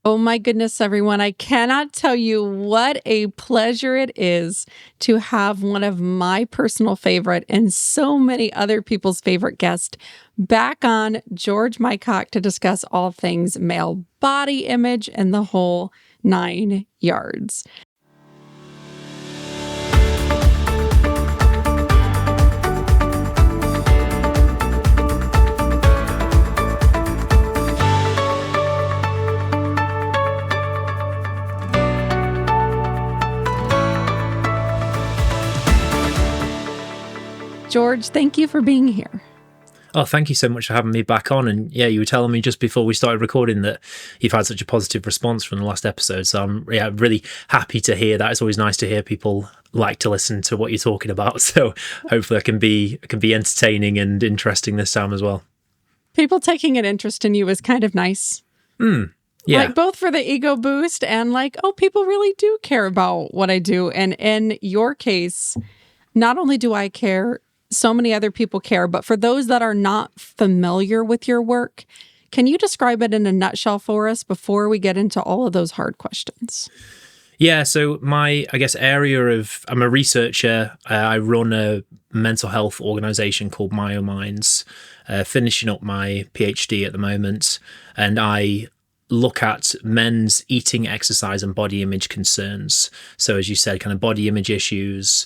Oh my goodness, everyone. I cannot tell you what a pleasure it is to have one of my personal favorite and so many other people's favorite guests back on, George Mycock, to discuss all things male body image and the whole 9 yards. George, thank you for being here. Oh, thank you so much for having me back on. And yeah, you were telling me just before we started recording that you've had such a positive response from the last episode. So I'm really happy to hear that. It's always nice to hear people like to listen to what you're talking about. So hopefully I can be entertaining and interesting this time as well. People taking an interest in you is kind of nice. Yeah. Like both for the ego boost and like, oh, people really do care about what I do. And in your case, not only do I care, so many other people care, but for those that are not familiar with your work, can you describe it in a nutshell for us before we get into all of those hard questions? Yeah, so my, I'm a researcher. I run a mental health organization called MyoMinds, finishing up my PhD at the moment, and I look at men's eating, exercise, and body image concerns. So as you said, kind of body image issues,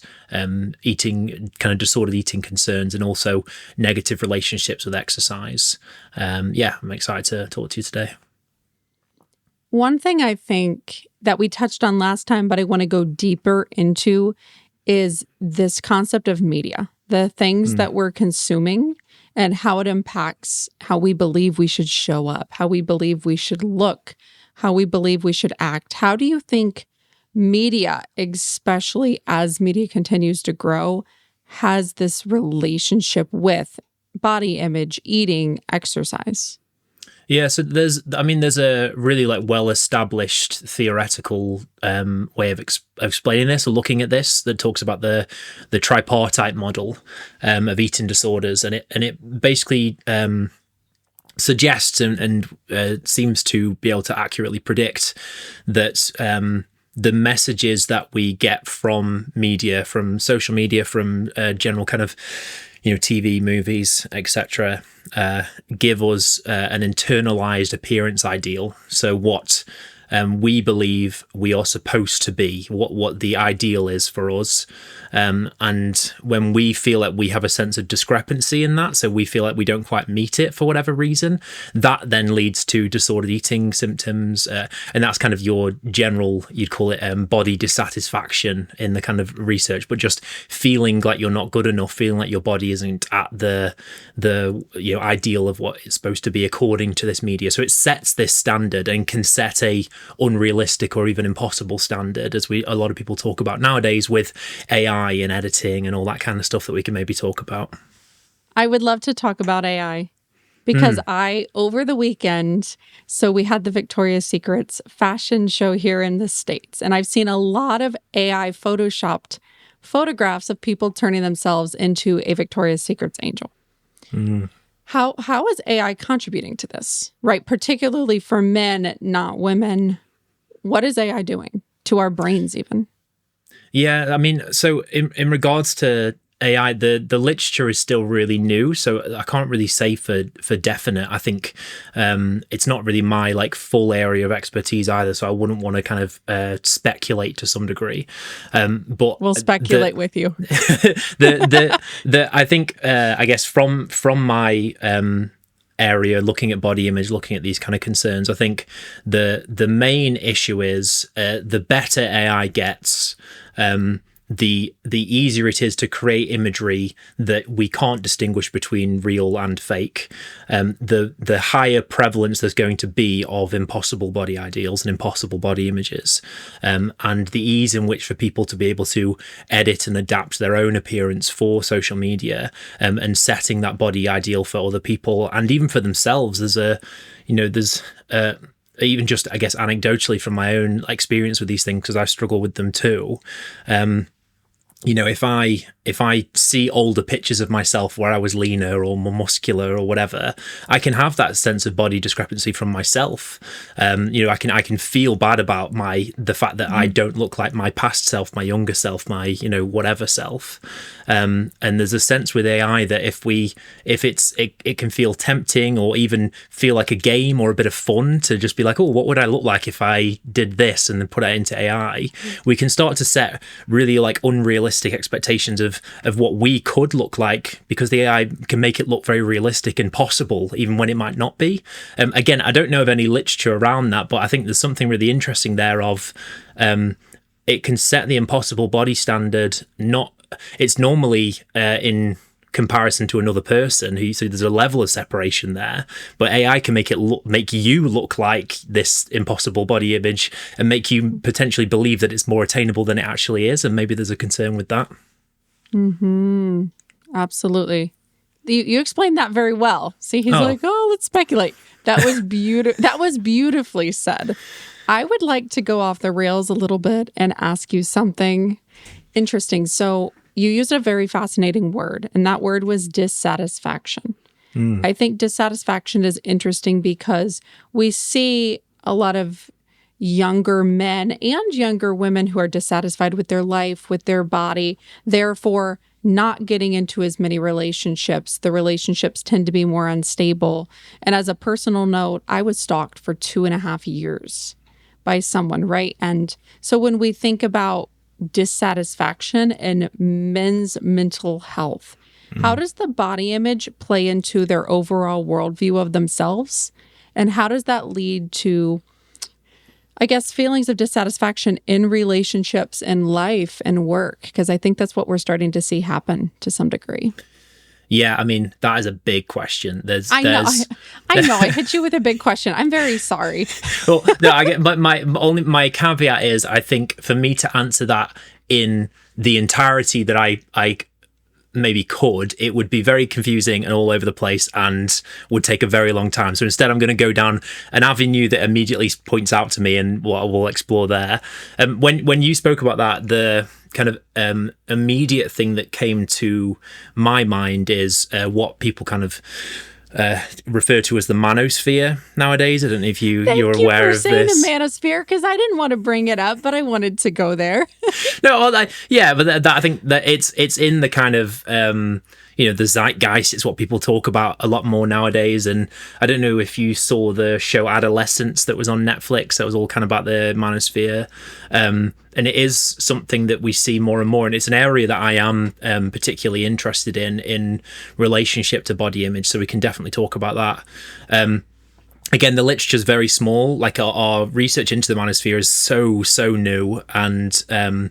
eating, kind of disordered eating concerns, and also negative relationships with exercise. I'm excited to talk to you today. One thing I think that we touched on last time, but I want to go deeper into, is this concept of media, the things that we're consuming and how it impacts how we believe we should show up, how we believe we should look, how we believe we should act. How do you think media, especially as media continues to grow, has this relationship with body image, eating, exercise? Yeah, so there's a really well-established theoretical way of explaining this or looking at this that talks about the tripartite model of eating disorders, and it basically suggests and seems to be able to accurately predict that the messages that we get from media, from social media, from general kind of TV, movies, etc., give us an internalized appearance ideal. So what we believe we are supposed to be, what the ideal is for us. And when we feel like we have a sense of discrepancy in that, so we feel like we don't quite meet it for whatever reason, that then leads to disordered eating symptoms. And that's kind of your general, you'd call it body dissatisfaction in the kind of research, but just feeling like you're not good enough, feeling like your body isn't at the ideal of what it's supposed to be according to this media. So it sets this standard and can set a unrealistic or even impossible standard, as a lot of people talk about nowadays with AI and editing and all that kind of stuff that we can maybe talk about. I would love to talk about AI because over the weekend, so we had the Victoria's Secret's fashion show here in the States, and I've seen a lot of AI photoshopped photographs of people turning themselves into a Victoria's Secret's angel. How is AI contributing to this, right? Particularly for men, not women. What is AI doing to our brains even? Yeah, so in regards to AI, the literature is still really new, so I can't really say for definite. I think it's not really my full area of expertise either, so I wouldn't want to kind of speculate to some degree. But we'll speculate with you. I think I guess from my area, looking at body image, looking at these kind of concerns, I think the main issue is the better AI gets, the easier it is to create imagery that we can't distinguish between real and fake. The higher prevalence there's going to be of impossible body ideals and impossible body images, and the ease in which for people to be able to edit and adapt their own appearance for social media, and setting that body ideal for other people and even for themselves. There's even just, I guess, anecdotally from my own experience with these things, because I struggle with them too. if I see older pictures of myself where I was leaner or more muscular or whatever, I can have that sense of body discrepancy from myself. I can feel bad about the fact that I don't look like my past self, my younger self, my whatever self. And there's a sense with AI that if it can feel tempting or even feel like a game or a bit of fun to just be like, oh, what would I look like if I did this, and then put it into AI. We can start to set really like unrealistic expectations of what we could look like, because the AI can make it look very realistic and possible even when it might not be. Again, I don't know of any literature around that, but I think there's something really interesting there of it can set the impossible body standard. It's normally in comparison to another person so there's a level of separation there, but AI can make you look like this impossible body image and make you potentially believe that it's more attainable than it actually is, and maybe there's a concern with that. Absolutely. You explained that very well. See, he's like, oh, let's speculate. That was that was beautifully said. I would like to go off the rails a little bit and ask you something interesting. So you used a very fascinating word, and that word was dissatisfaction. I think dissatisfaction is interesting because we see a lot of younger men and younger women who are dissatisfied with their life, with their body, therefore not getting into as many relationships. The relationships tend to be more unstable. And as a personal note, I was stalked for 2.5 years by someone, right? And so when we think about dissatisfaction and men's mental health, how does the body image play into their overall worldview of themselves? And how does that lead to, I guess, feelings of dissatisfaction in relationships and life and work? Because I think that's what we're starting to see happen to some degree. Yeah, I mean, that is a big question. I know. I hit you with a big question. I'm very sorry. Well, no, but my caveat is, I think for me to answer that in the entirety that I maybe could, it would be very confusing and all over the place and would take a very long time. So instead, I'm going to go down an avenue that immediately points out to me, and what we'll explore there. When you spoke about that, the kind of immediate thing that came to my mind is what people kind of refer to as the manosphere nowadays. I don't know if you're aware of this. Thank you for saying the manosphere, because I didn't want to bring it up, but I wanted to go there. No, well, but I think that it's in the kind of the zeitgeist. It's what people talk about a lot more nowadays. And I don't know if you saw the show Adolescence that was on Netflix. That was all kind of about the manosphere. And it is something that we see more and more. And it's an area that I am particularly interested in relationship to body image. So we can definitely talk about that. Again, the literature is very small. Like our research into the manosphere is so new, and the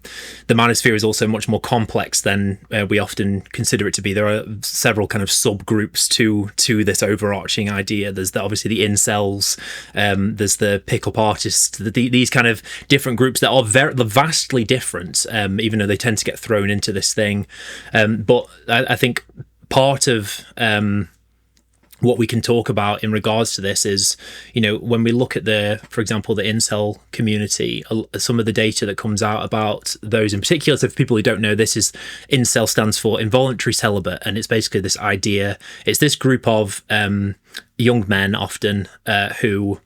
manosphere is also much more complex than we often consider it to be. There are several kind of subgroups to this overarching idea. There's obviously the incels, there's the pickup artists, these kind of different groups that are vastly different, even though they tend to get thrown into this thing. But I think part of what we can talk about in regards to this is, when we look at for example, the incel community, some of the data that comes out about those in particular. So for people who don't know, incel stands for involuntary celibate, and it's basically this idea. It's this group of young men often who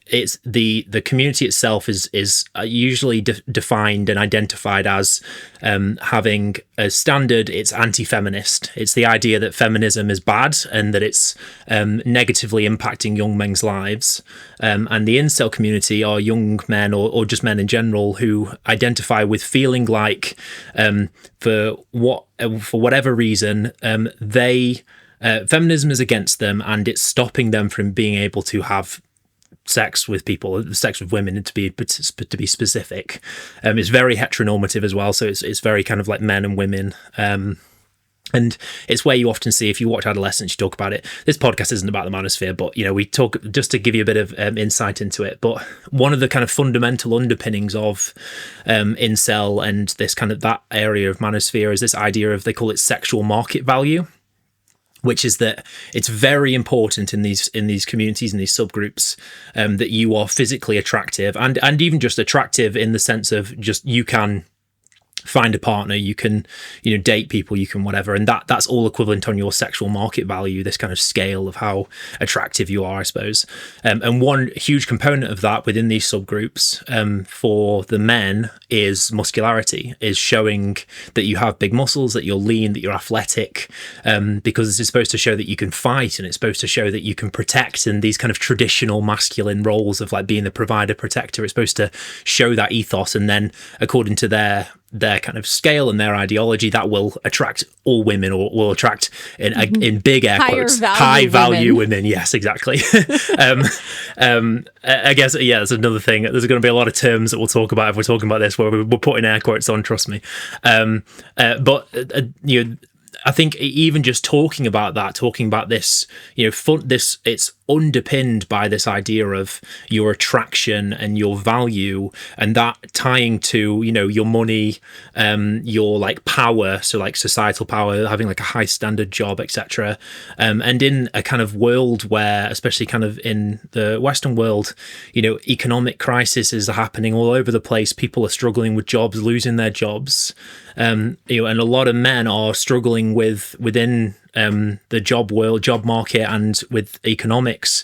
it's the community itself is usually defined and identified as having a standard. It's anti-feminist. It's the idea that feminism is bad and that it's negatively impacting young men's lives. And the incel community are young men or just men in general who identify with feeling like for whatever reason feminism is against them, and it's stopping them from being able to have sex with women, to be specific. It's very heteronormative as well, so it's very kind of like men and women. And it's where you often see, if you watch Adolescence, you talk about it. This podcast isn't about the manosphere, but we talk just to give you a bit of insight into it. But one of the kind of fundamental underpinnings of incel and this kind of that area of manosphere is this idea of, they call it sexual market value, which is that it's very important in these communities and these subgroups that you are physically attractive and even just attractive in the sense of just you can find a partner, you can, date people, you can whatever, and that's all equivalent on your sexual market value, this kind of scale of how attractive you are, I suppose. And one huge component of that within these subgroups for the men is muscularity, is showing that you have big muscles, that you're lean, that you're athletic, because this is supposed to show that you can fight, and it's supposed to show that you can protect in these kind of traditional masculine roles of like being the provider, protector. It's supposed to show that ethos, and then according to their kind of scale and their ideology, that will attract all women, or will attract in big air quotes high value women. Yes, exactly. I guess there's another thing. There's going to be a lot of terms that we'll talk about if we're talking about this where we're putting air quotes on, trust me. I think even just talking about this, it's underpinned by this idea of your attraction and your value, and that tying to, your money, your like power, so like societal power, having like a high standard job, etc. And in a kind of world where, especially kind of in the Western world, economic crises are happening all over the place. People are struggling with jobs, losing their jobs. And a lot of men are struggling within the job market and with economics,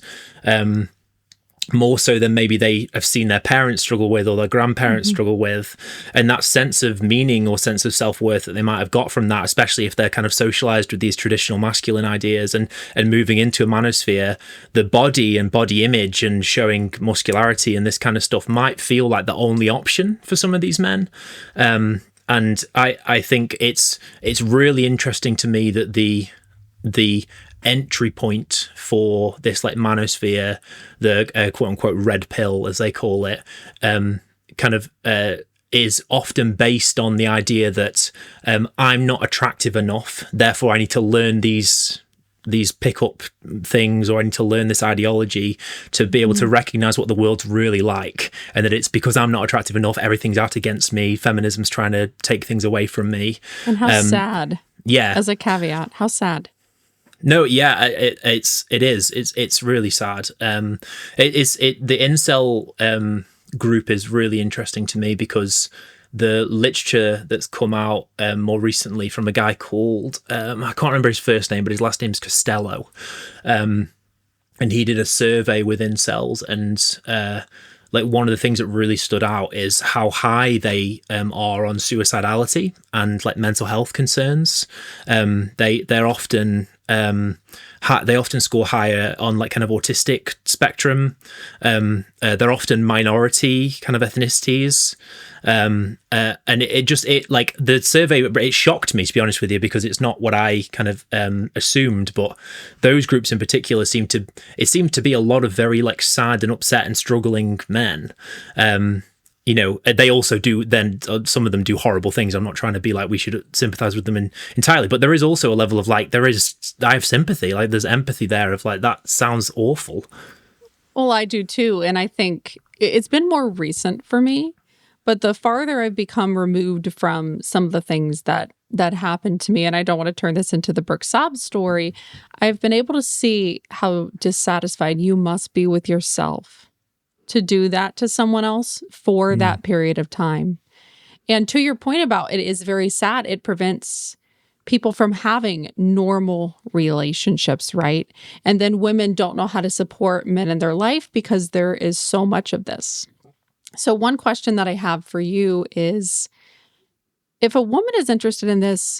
more so than maybe they have seen their parents struggle with or their grandparents struggle with. And that sense of meaning or sense of self-worth that they might have got from that, especially if they're kind of socialized with these traditional masculine ideas and moving into a manosphere, the body and body image and showing muscularity and this kind of stuff might feel like the only option for some of these men. And I think it's really interesting to me that the entry point for this like manosphere, the quote unquote red pill as they call it, is often based on the idea that I'm not attractive enough, therefore I need to learn these pickup things, or I need to learn this ideology to be able to recognize what the world's really like, and that it's because I'm not attractive enough, everything's out against me, feminism's trying to take things away from me. And how sad. Yeah. As a caveat, how sad. No, yeah, it's really sad. The incel group is really interesting to me because the literature that's come out more recently from a guy called, I can't remember his first name, but his last name's Costello. And he did a survey with incels, and like one of the things that really stood out is how high they are on suicidality and like mental health concerns. They're often they often score higher on like kind of autistic spectrum. They're often minority kind of ethnicities. And it like the survey, it shocked me, to be honest with you, because it's not what I kind of assumed, but those groups in particular seemed to be a lot of very like sad and upset and struggling men. They also do, then some of them do horrible things. I'm not trying to be like we should sympathize with them entirely, but there is also a level of like, I have sympathy, like there's empathy there of like, that sounds awful. Well, I do too. And I think it's been more recent for me, but the farther I've become removed from some of the things that happened to me, and I don't want to turn this into the Brooke sob story, I've been able to see how dissatisfied you must be with yourself to do that to someone else for that period of time. And to your point about it is very sad. It prevents people from having normal relationships, right? And then women don't know how to support men in their life because there is so much of this. So one question that I have for you is, if a woman is interested in this,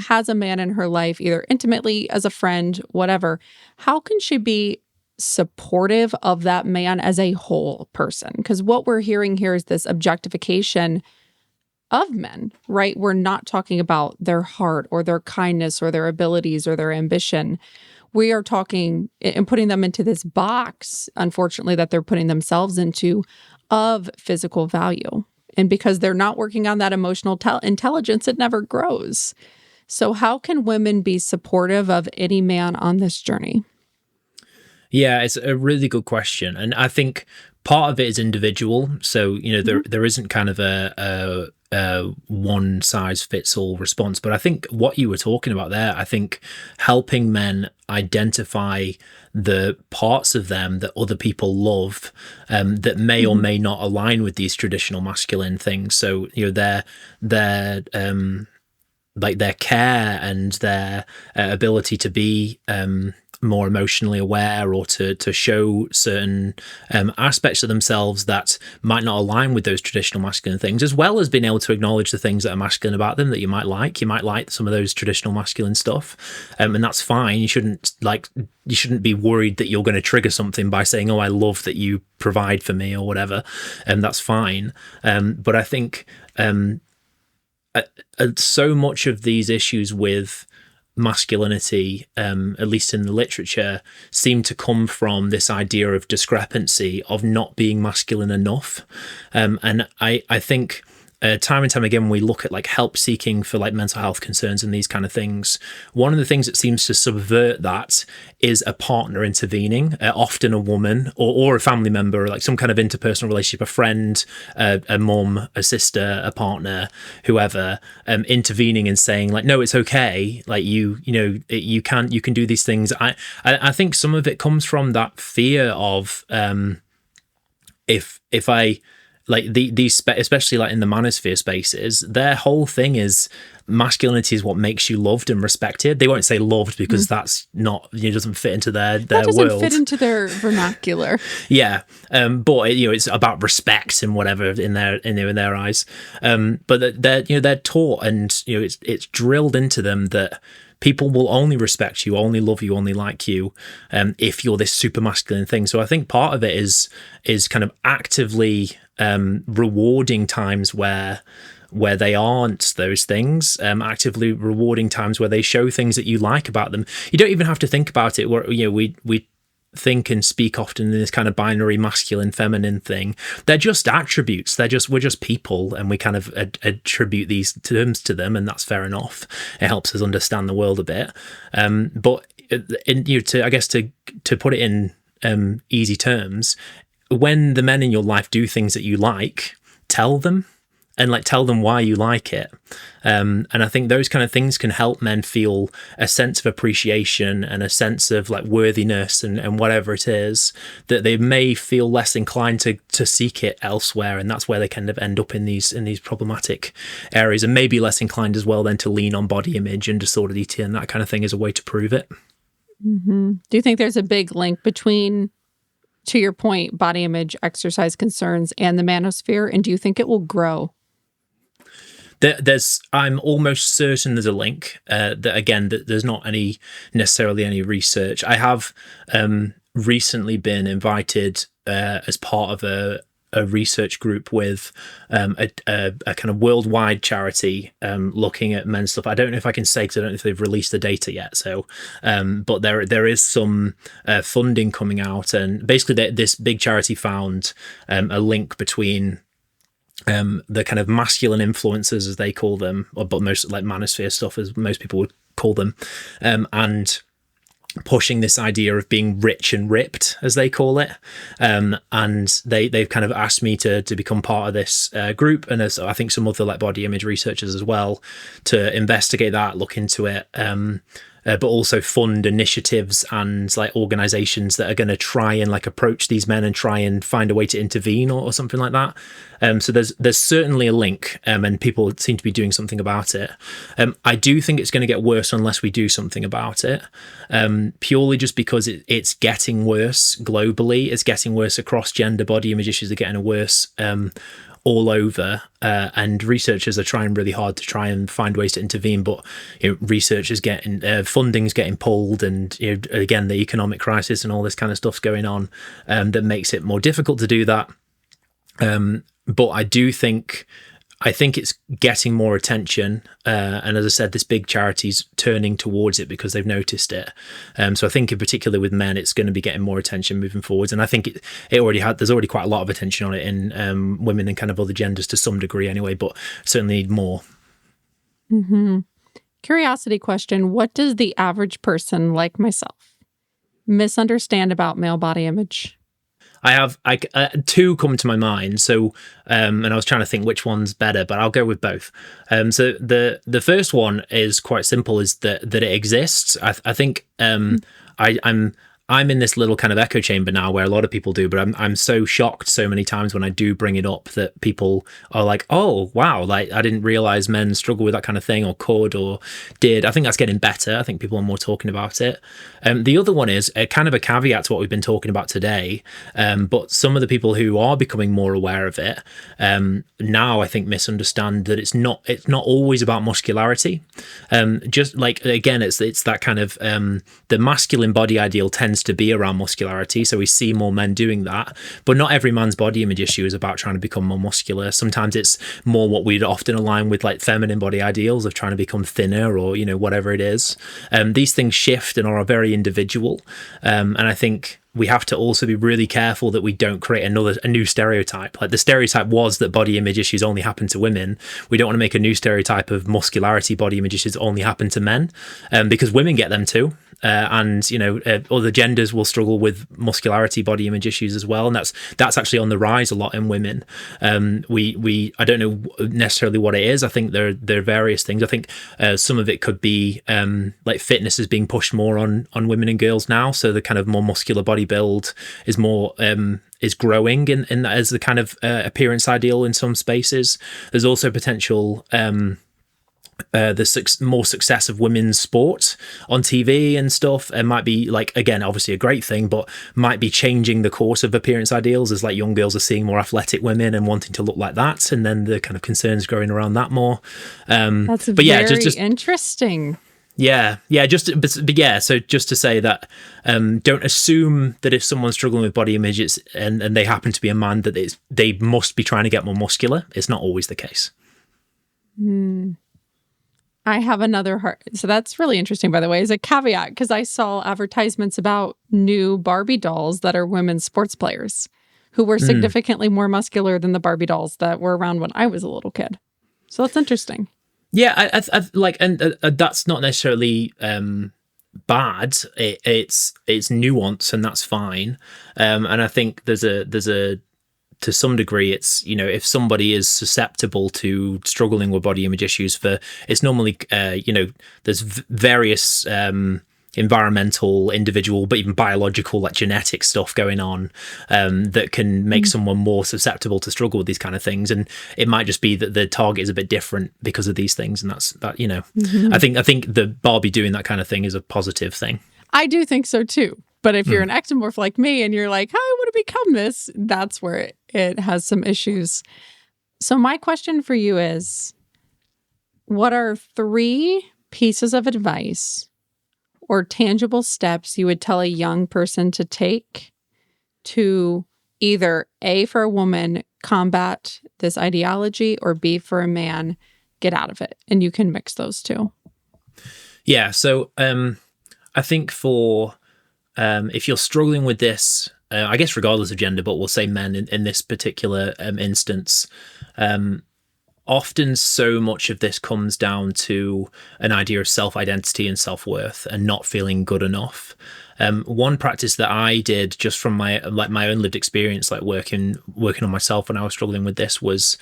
has a man in her life, either intimately, as a friend, whatever, how can she be supportive of that man as a whole person? Because what we're hearing here is this objectification of men, right? We're not talking about their heart or their kindness or their abilities or their ambition. We are talking and putting them into this box, unfortunately, that they're putting themselves into, of physical value. And because they're not working on that emotional intelligence, it never grows. So how can women be supportive of any man on this journey? Yeah, it's a really good question. And I think part of it is individual. So, there isn't kind of a one size fits all response. But I think what you were talking about there, I think helping men identify the parts of them that other people love that may or may not align with these traditional masculine things. So, their like their care and their ability to be more emotionally aware, or to show certain aspects of themselves that might not align with those traditional masculine things, as well as being able to acknowledge the things that are masculine about them that you might like. You might like some of those traditional masculine stuff, and that's fine. You shouldn't be worried that you're going to trigger something by saying, "Oh, I love that you provide for me," or whatever, and that's fine. But I think so much of these issues with masculinity, at least in the literature, seem to come from this idea of discrepancy, of not being masculine enough. And I think time and time again, when we look at like help seeking for like mental health concerns and these kind of things, one of the things that seems to subvert that is a partner intervening, often a woman or a family member, like some kind of interpersonal relationship, a friend, a mum, a sister, a partner, whoever, intervening and saying like, no, it's okay. Like you can do these things. I think some of it comes from that fear of if I, like these, especially like in the manosphere spaces, their whole thing is masculinity is what makes you loved and respected. They won't say loved because that's not, it doesn't fit into their world. That doesn't fit into their vernacular. Yeah, but it's about respect and whatever in their eyes. But they're taught, and it's drilled into them that people will only respect you, only love you, only like you if you're this super masculine thing. So I think part of it is kind of actively rewarding times where they aren't those things, actively rewarding times where they show things that you like about them. You don't even have to think about it. We think and speak often in this kind of binary masculine feminine thing. They're just attributes. We're just people, and we kind of attribute these terms to them, and that's fair enough. It helps us understand the world a bit. But to put it in easy terms, when the men in your life do things that you like, tell them. And tell them why you like it. And I think those kind of things can help men feel a sense of appreciation and a sense of like worthiness and whatever it is, that they may feel less inclined to seek it elsewhere. And that's where they kind of end up in these problematic areas, and maybe less inclined as well then to lean on body image and disordered eating and that kind of thing as a way to prove it. Mm-hmm. Do you think there's a big link between, to your point, body image, exercise concerns, and the manosphere? And do you think it will grow? I'm almost certain there's a link. That there's not necessarily any research. I have recently been invited as part of a research group with a kind of worldwide charity looking at men's stuff. I don't know if I can say, because I don't know if they've released the data yet. So, but there is some funding coming out, and basically this big charity found a link between the kind of masculine influences, as they call them, but most like manosphere stuff, as most people would call them, and pushing this idea of being rich and ripped, as they call it. And they've kind of asked me to become part of this group, and as I think some other like body image researchers as well, to investigate that, look into it, but also fund initiatives and like organizations that are going to try and like approach these men and try and find a way to intervene or something like that. So there's certainly a link, and people seem to be doing something about it. I do think it's going to get worse unless we do something about it, purely just because it's getting worse globally. It's getting worse across gender. Body image issues are getting worse all over, and researchers are trying really hard to try and find ways to intervene, but researchers getting funding's getting pulled, and again the economic crisis and all this kind of stuff's going on, that makes it more difficult to do that. But I think it's getting more attention, and as I said, this big charity's turning towards it because they've noticed it. So I think in particular with men, it's going to be getting more attention moving forwards, and I think there's already quite a lot of attention on it in women and kind of other genders to some degree anyway, but certainly need more. Mm-hmm. Curiosity question: what does the average person like myself misunderstand about male body image? I have two come to my mind. So, and I was trying to think which one's better, but I'll go with both. So the first one is quite simple: is that it exists. I think I'm in this little kind of echo chamber now where a lot of people do, but I'm so shocked so many times when I do bring it up that people are like, oh, wow, like I didn't realize men struggle with that kind of thing or could or did. I think that's getting better. I think people are more talking about it. The other one is a kind of a caveat to what we've been talking about today. But some of the people who are becoming more aware of it now, I think, misunderstand that it's not always about muscularity. Just like, again, it's that kind of the masculine body ideal tends to be around muscularity, so we see more men doing that, but not every man's body image issue is about trying to become more muscular. Sometimes it's more what we'd often align with like feminine body ideals of trying to become thinner or whatever it is. These things shift and are very individual, and I think we have to also be really careful that we don't create a new stereotype. Like the stereotype was that body image issues only happen to women. We don't want to make a new stereotype of muscularity body image issues only happen to men, because women get them too. And other genders will struggle with muscularity body image issues as well, and that's actually on the rise a lot in women. I don't know necessarily what it is. I think there are various things. I think some of it could be like fitness is being pushed more on women and girls now, so the kind of more muscular body build is more is growing in as the kind of appearance ideal in some spaces. There's also potential more success of women's sport on TV and stuff. It might be like, again, obviously a great thing, but might be changing the course of appearance ideals as like young girls are seeing more athletic women and wanting to look like that, and then the kind of concerns growing around that more. That's just interesting. Yeah. So just to say that, don't assume that if someone's struggling with body images and they happen to be a man that they must be trying to get more muscular. It's not always the case. I have another so that's really interesting, by the way, as a caveat, because I saw advertisements about new Barbie dolls that are women's sports players who were significantly more muscular than the Barbie dolls that were around when I was a little kid. So that's interesting. Yeah, I like, and that's not necessarily bad. It's nuance, and that's fine. And I think there's a to some degree, it's, if somebody is susceptible to struggling with body image issues, it's normally, there's various environmental, individual, but even biological, like genetic stuff going on that can make someone more susceptible to struggle with these kind of things. And it might just be that the target is a bit different because of these things. And that's that, I think the Barbie doing that kind of thing is a positive thing. I do think so too. But if you're an ectomorph like me and you're like, I want to become this, that's where it has some issues. So my question for you is, what are 3 pieces of advice or tangible steps you would tell a young person to take to either A, for a woman, combat this ideology, or B, for a man, get out of it? And you can mix those two. Yeah. So I think for... if you're struggling with this, I guess regardless of gender, but we'll say men in this particular instance, often so much of this comes down to an idea of self-identity and self-worth and not feeling good enough. One practice that I did just from my own lived experience, like working on myself when I was struggling with this, was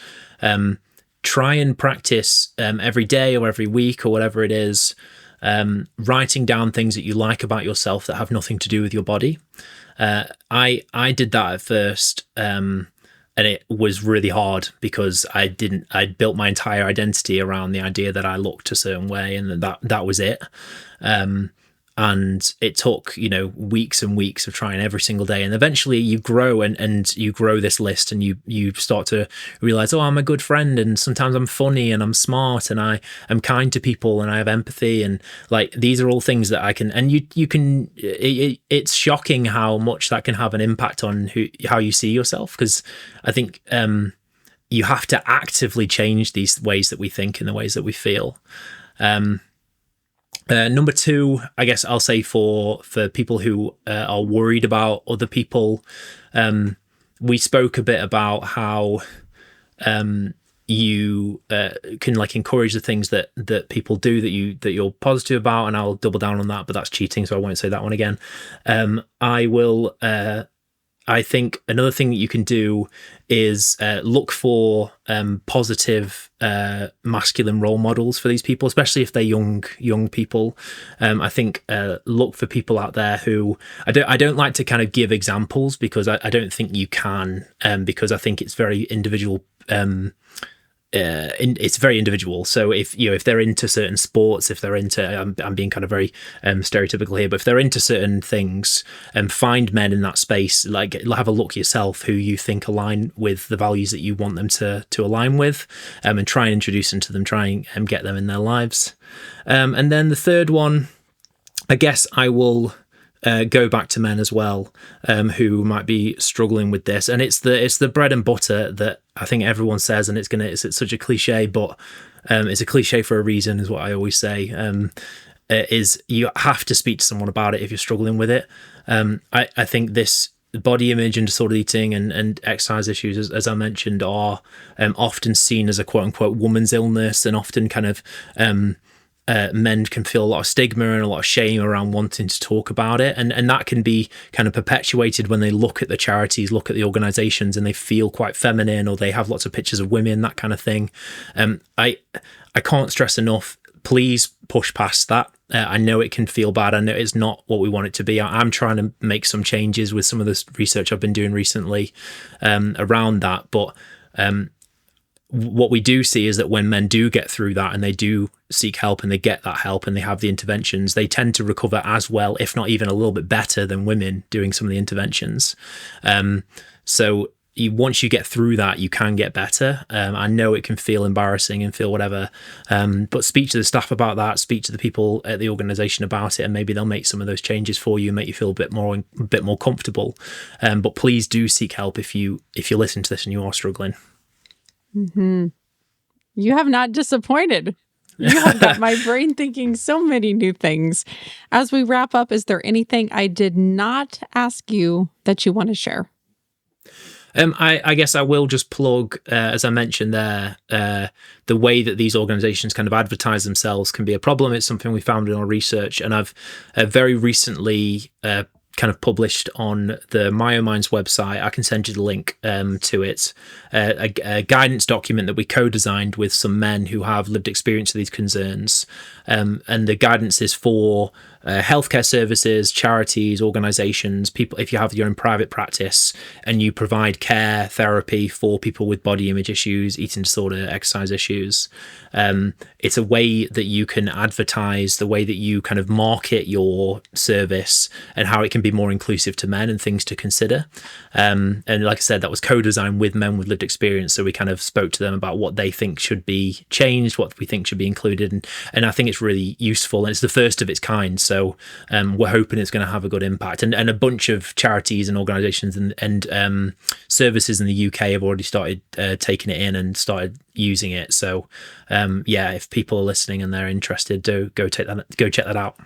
try and practice every day or every week or whatever it is, writing down things that you like about yourself that have nothing to do with your body. I did that at first, and it was really hard because I'd built my entire identity around the idea that I looked a certain way, and that was it. And it took, weeks and weeks of trying every single day. And eventually you grow and you grow this list, and you start to realize, oh, I'm a good friend, and sometimes I'm funny and I'm smart and I am kind to people and I have empathy. And like, these are all things that I can, and it's shocking how much that can have an impact on how you see yourself. Because I think you have to actively change these ways that we think and the ways that we feel. Number 2, I guess I'll say for people who are worried about other people, we spoke a bit about how you can like encourage the things that people do that you're positive about, and I'll double down on that, but that's cheating, so I won't say that one again. I I think another thing that you can do is look for positive masculine role models for these people, especially if they're young people. I think look for people out there who I don't like to kind of give examples, because I don't think you can, because I think it's very individual. It's very individual. So if they're into certain sports, if they're into, I'm being kind of very stereotypical here, but if they're into certain things, find men in that space, like have a look yourself who you think align with the values that you want them to align with, and try and introduce them to them, try and get them in their lives. And then the third one, I guess I will go back to men as well, who might be struggling with this, and it's the bread and butter that I think everyone says, and it's such a cliche, but it's a cliche for a reason, is what I always say. Is you have to speak to someone about it if you're struggling with it. I think this body image and disordered eating and exercise issues, as I mentioned, are often seen as a quote unquote woman's illness, and often kind of men can feel a lot of stigma and a lot of shame around wanting to talk about it, and that can be kind of perpetuated when they look at the charities, look at the organizations, and they feel quite feminine, or they have lots of pictures of women, that kind of thing. I can't stress enough, please push past that. I know it can feel bad. I know it's not what we want it to be. I'm trying to make some changes with some of this research I've been doing recently around that, but what we do see is that when men do get through that, and they do seek help, and they get that help, and they have the interventions, they tend to recover as well, if not even a little bit better than women doing some of the interventions. So once you get through that, you can get better. I know it can feel embarrassing and feel whatever, but speak to the staff about that, speak to the people at the organization about it, and maybe they'll make some of those changes for you, make you feel a bit more comfortable. But please do seek help if you listen to this and you are struggling. Mm-hmm. You have not disappointed. You have got my brain thinking so many new things. As we wrap up, is there anything I did not ask you that you want to share? I guess I will just plug, as I mentioned there, the way that these organizations kind of advertise themselves can be a problem. It's something we found in our research, and I've very recently kind of published on the MyoMinds website. I can send you the link to it, a guidance document that we co-designed with some men who have lived experience of these concerns, and the guidance is for healthcare services, charities, organizations, people, if you have your own private practice and you provide care, therapy for people with body image issues, eating disorder, exercise issues. It's a way that you can advertise, the way that you kind of market your service, and how it can be more inclusive to men and things to consider. And like I said, that was co-designed with men with lived experience. So we kind of spoke to them about what they think should be changed, what we think should be included. And I think it's really useful, and it's the first of its kind. So we're hoping it's going to have a good impact. And a bunch of charities and organizations and services in the UK have already started taking it in and started using it. So if people are listening and they're interested, go check that out.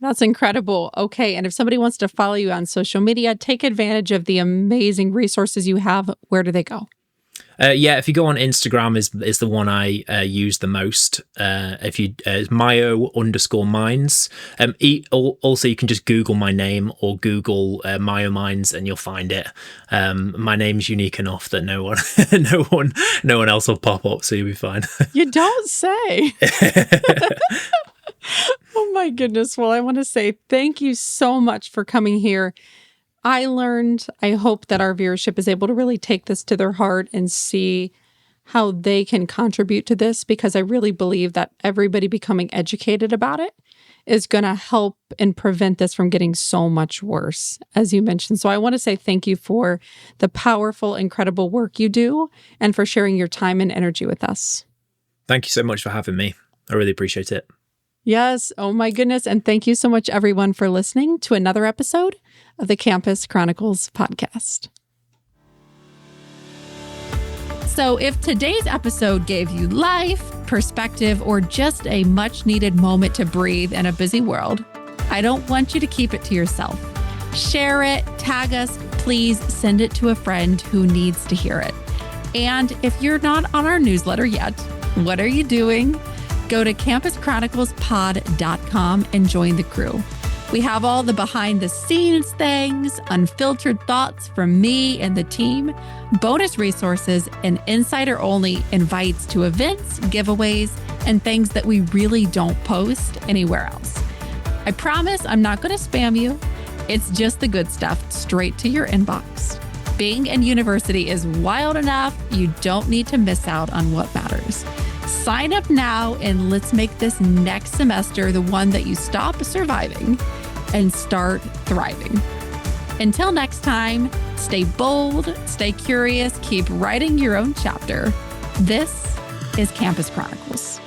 That's incredible. Okay. And if somebody wants to follow you on social media, take advantage of the amazing resources you have. Where do they go? If you go on Instagram is the one I use the most. If you it's myo_minds. Also, you can just Google my name or Google MyoMinds and you'll find it. My name's unique enough that no one else will pop up, so you'll be fine. You don't say. Oh my goodness. Well, I want to say thank you so much for coming here. I learned, I hope that our viewership is able to really take this to their heart and see how they can contribute to this, because I really believe that everybody becoming educated about it is going to help and prevent this from getting so much worse, as you mentioned. So I want to say thank you for the powerful, incredible work you do and for sharing your time and energy with us. Thank you so much for having me. I really appreciate it. Yes. Oh my goodness. And thank you so much, everyone, for listening to another episode of the Campus Chronicles podcast. So if today's episode gave you life, perspective, or just a much needed moment to breathe in a busy world, I don't want you to keep it to yourself. Share it, tag us, please send it to a friend who needs to hear it. And if you're not on our newsletter yet, what are you doing? Go to campuschroniclespod.com and join the crew. We have all the behind the scenes things, unfiltered thoughts from me and the team, bonus resources, and insider only invites to events, giveaways, and things that we really don't post anywhere else. I promise I'm not going to spam you. It's just the good stuff straight to your inbox. Being in university is wild enough. You don't need to miss out on what matters. Sign up now and let's make this next semester the one that you stop surviving and start thriving. Until next time, stay bold, stay curious, keep writing your own chapter. This is Campus Chronicles.